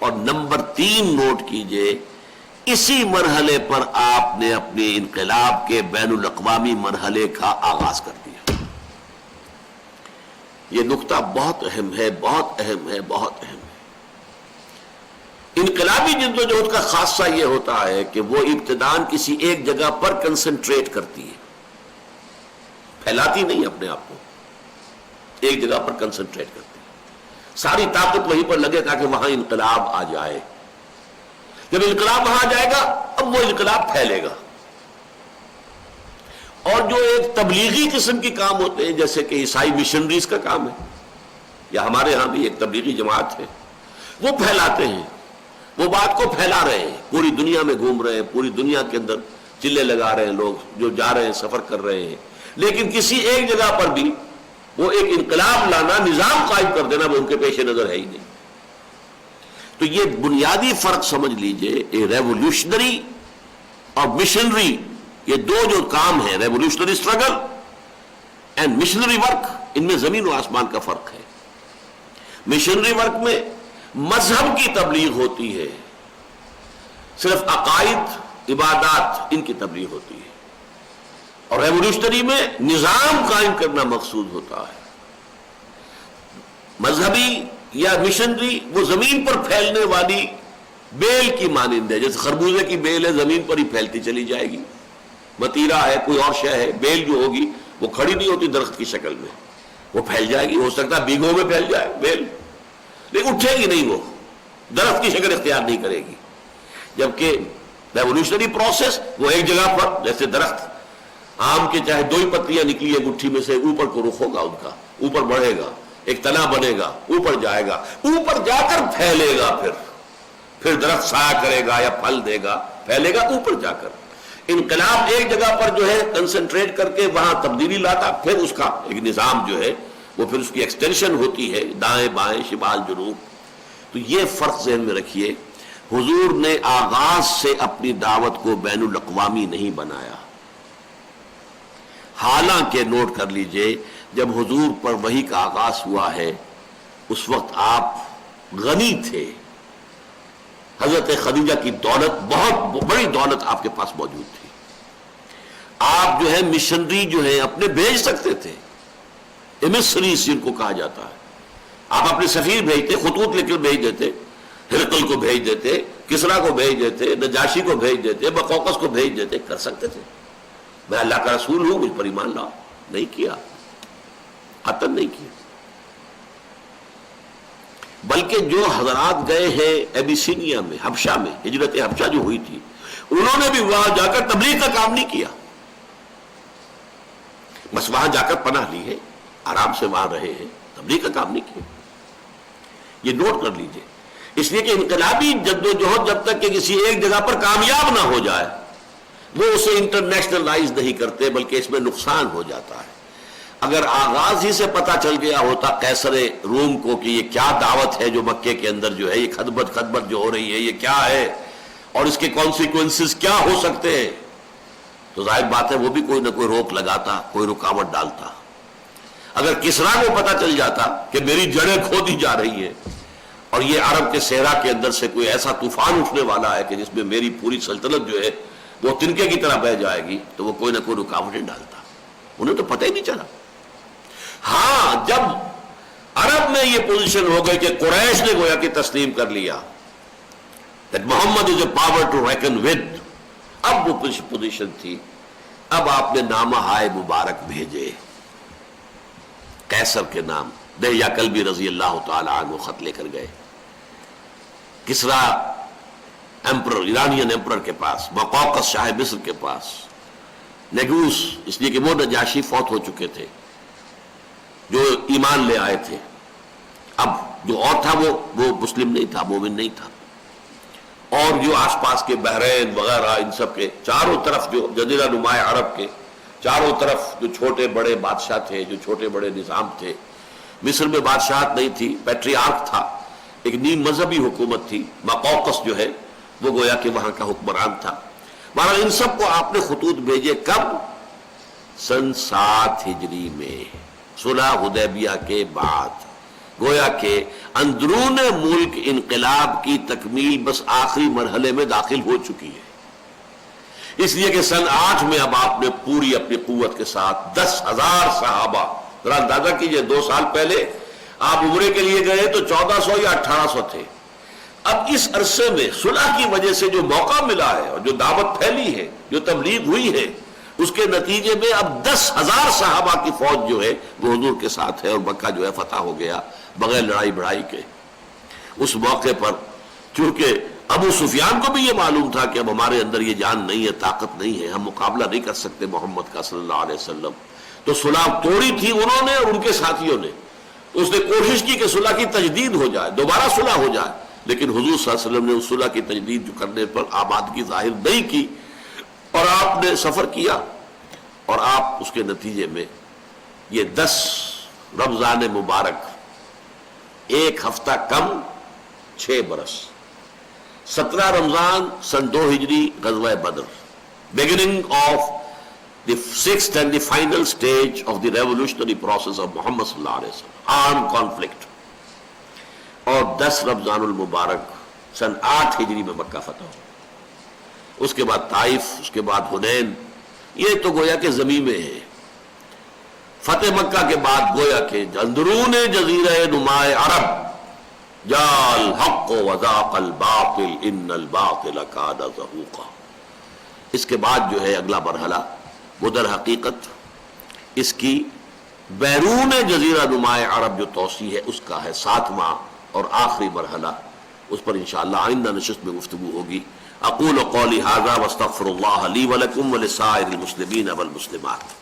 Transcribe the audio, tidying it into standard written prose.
اور number 3 note کیجئے، اسی مرحلے پر آپ نے اپنے انقلاب کے بین الاقوامی مرحلے کا آغاز کر دیا۔ یہ نقطہ بہت اہم ہے، بہت اہم ہے، بہت اہم ہے۔ انقلابی جدوجہد کا خاصہ یہ ہوتا ہے کہ وہ ابتداً کسی ایک جگہ پر کنسنٹریٹ کرتی ہے، پھیلاتی نہیں اپنے آپ کو، ایک جگہ پر کنسنٹریٹ کرتی ہے، ساری طاقت وہیں پر لگے تاکہ وہاں انقلاب آ جائے۔ جب انقلاب وہاں جائے گا اب وہ انقلاب پھیلے گا، اور جو ایک تبلیغی قسم کی کام ہوتے ہیں جیسے کہ عیسائی مشنریز کا کام ہے، یا ہمارے ہاں بھی ایک تبلیغی جماعت ہے، وہ پھیلاتے ہیں، وہ بات کو پھیلا رہے ہیں، پوری دنیا میں گھوم رہے ہیں، پوری دنیا کے اندر چلے لگا رہے ہیں، لوگ جو جا رہے ہیں سفر کر رہے ہیں، لیکن کسی ایک جگہ پر بھی وہ ایک انقلاب لانا، نظام قائم کر دینا، وہ ان کے پیش نظر ہے ہی نہیں۔ تو یہ بنیادی فرق سمجھ لیجئے، ریولوشنری اور مشنری، یہ دو جو کام ہیں، revolutionary struggle and missionary work, ان میں زمین و آسمان کا فرق ہے۔ مشنری ورک میں مذہب کی تبلیغ ہوتی ہے، صرف عقائد، عبادات، ان کی تبلیغ ہوتی ہے، اور ریولوشنری میں نظام قائم کرنا مقصود ہوتا ہے۔ مذہبی یا مشنری وہ زمین پر پھیلنے والی بیل کی مانند ہے، جیسے خربوزے کی بیل ہے، زمین پر ہی پھیلتی چلی جائے گی، متیرا ہے، کوئی اور شے ہے، بیل جو ہوگی وہ کھڑی نہیں ہوتی درخت کی شکل میں، وہ پھیل جائے گی، ہو سکتا ہے بیگھوں میں پھیل جائے بیل، لیکن اٹھے گی نہیں، وہ درخت کی شکل اختیار نہیں کرے گی۔ جبکہ ریولوشنری پروسیس وہ ایک جگہ پر، جیسے درخت آم کے چاہے 2 ہی پتیاں نکلی ہے گٹھی میں سے، اوپر کو رخ ہوگا ان کا، اوپر بڑھے گا، ایک تنا بنے گا، اوپر جائے گا، اوپر جا کر پھیلے گا، پھر درخت سایہ کرے گا یا پھل دے گا، پھیلے گا اوپر جا کر۔ انقلاب ایک جگہ پر جو ہے کنسنٹریٹ کر کے وہاں تبدیلی لاتا، پھر اس کا ایک نظام جو ہے وہ پھر اس کی ایکسٹینشن ہوتی ہے دائیں بائیں شمال جنوب۔ تو یہ فرق ذہن میں رکھیے، حضور نے آغاز سے اپنی دعوت کو بین الاقوامی نہیں بنایا، حالانکہ نوٹ کر لیجئے جب حضور پر وحی کا آغاز ہوا ہے اس وقت آپ غنی تھے، حضرت خدیجہ کی دولت، بہت بڑی دولت آپ کے پاس موجود تھی، آپ جو ہے مشنری جو ہے اپنے بھیج سکتے تھے، ایمسریز جن کو کہا جاتا ہے، آپ اپنے سفیر بھیجتے، خطوط لکھ کر بھیج دیتے، ہرقل کو بھیج دیتے، کسرا کو بھیج دیتے، نجاشی کو بھیج دیتے، بقوقس کو بھیج دیتے، کر سکتے تھے، میں اللہ کا رسول ہوں، مجھ پر ایمان لاؤ، نہیں کیا، قطعاً نہیں کیا۔ بلکہ جو حضرات گئے ہیں ایبیسینیا میں، حبشہ میں، ہجرت حبشہ جو ہوئی تھی، انہوں نے بھی وہاں جا کر تبلیغ کا کام نہیں کیا، بس وہاں جا کر پناہ لی ہے، آرام سے وہاں رہے ہیں، تبلیغ کا کام نہیں کیا۔ یہ نوٹ کر لیجئے، اس لیے کہ انقلابی جدوجہد جب تک کہ کسی ایک جگہ پر کامیاب نہ ہو جائے وہ اسے انٹرنیشنلائز نہیں کرتے، بلکہ اس میں نقصان ہو جاتا ہے۔ اگر آغاز ہی سے پتہ چل گیا ہوتا قیصر روم کو کہ یہ کیا دعوت ہے جو مکے کے اندر جو ہے، یہ خدمت جو ہو رہی ہے یہ کیا ہے اور اس کے کانسیکوینسز کیا ہو سکتے ہیں، تو ظاہر بات ہے وہ بھی کوئی نہ کوئی روک لگاتا، کوئی رکاوٹ ڈالتا۔ اگر کسرا کو پتہ چل جاتا کہ میری جڑیں کھو دی جا رہی ہیں اور یہ عرب کے صحرا کے اندر سے کوئی ایسا طوفان اٹھنے والا ہے کہ جس میں میری پوری سلطنت جو ہے وہ تنکے کی طرح بہہ جائے گی، تو وہ کوئی نہ کوئی رکاوٹیں ڈالتا، انہیں تو پتہ ہی نہیں چلا۔ ہاں جب عرب میں یہ پوزیشن ہو گئی کہ قریش نے گویا کہ تسلیم کر لیا that Muhammad is a power to reckon with، اب وہ پوزیشن تھی، اب آپ نے نامہ ہائے مبارک بھیجے قیصر کے نام، دہیا کلبی رضی اللہ تعالی عنہ خط لے کر گئے کسرا ایمپرر، ایرانین ایمپرر کے پاس، بقوقس شاہ مصر کے پاس، نیگوس، اس لیے کہ وہ نجاشی فوت ہو چکے تھے جو ایمان لے آئے تھے، اب جو اور تھا وہ مسلم نہیں تھا، مومن نہیں تھا، اور جو آس پاس کے بحرین وغیرہ ان سب کے چاروں طرف جو جزیرہ نما عرب کے چاروں طرف جو چھوٹے بڑے بادشاہ تھے، جو چھوٹے بڑے نظام تھے، مصر میں بادشاہت نہیں تھی، پیٹریارک تھا، ایک نیم مذہبی حکومت تھی، مقوقس جو ہے وہ گویا کہ وہاں کا حکمران تھا۔ بہرحال ان سب کو آپ نے خطوط بھیجے، کب؟ سن 7 ہجری میں، صلح حدیبیہ کے بعد، گویا کہ اندرون ملک انقلاب کی تکمیل بس آخری مرحلے میں داخل ہو چکی ہے، اس لیے کہ سن 8 میں اب آپ نے پوری اپنی قوت کے ساتھ 10,000 صحابہ، ذرا اندازہ کیجئے 2 سال پہلے آپ عمرے کے لیے گئے تو 1400 یا 1800 تھے، اب اس عرصے میں صلح کی وجہ سے جو موقع ملا ہے اور جو دعوت پھیلی ہے، جو تبلیغ ہوئی ہے، اس کے نتیجے میں اب 10,000 صحابہ کی فوج جو ہے وہ حضور کے ساتھ ہے، اور مکہ جو ہے فتح ہو گیا بغیر لڑائی بڑائی کے۔ اس موقع پر چونکہ ابو سفیان کو بھی یہ معلوم تھا کہ اب ہمارے اندر یہ جان نہیں ہے، طاقت نہیں ہے، ہم مقابلہ نہیں کر سکتے محمد کا صلی اللہ علیہ وسلم، تو صلح توڑی تھی انہوں نے اور ان کے ساتھیوں نے۔ اس نے کوشش کی کہ صلح کی تجدید ہو جائے، دوبارہ صلح ہو جائے، لیکن حضور صلی اللہ علیہ وسلم نے اس صلح کی تجدید جو کرنے پر آمادگی ظاہر نہیں کی، اور آپ نے سفر کیا، اور آپ اس کے نتیجے میں یہ 10 رمضان مبارک، 1 ہفتہ کم 6 برس، 17 رمضان سن 2 ہجری غزوہ بدر، beginning of the 6th and the final stage of the revolutionary process of Muhammad صلی اللہ علیہ وسلم، armed conflict، اور 10 رمضان المبارک سن 8 ہجری میں مکہ فتح ہو، اس کے بعد طائف، اس کے بعد حنین، یہ تو گویا کہ زمین میں ہے۔ فتح مکہ کے بعد گویا کہ اندرون جزیرہ نماء عرب جاء الحق وذاق الباطل ان الباطل کان زہوقا۔ اس کے بعد جو ہے اگلا مرحلہ وہ در حقیقت اس کی بیرون جزیرہ نماء عرب جو توسیع ہے اس کا ہے 7واں اور آخری مرحلہ، اس پر انشاءاللہ آئندہ نشست میں گفتگو ہوگی۔ اقول قولی ھذا واستغفر اللہ لی ولکم ولسائر المسلمین والمسلمات۔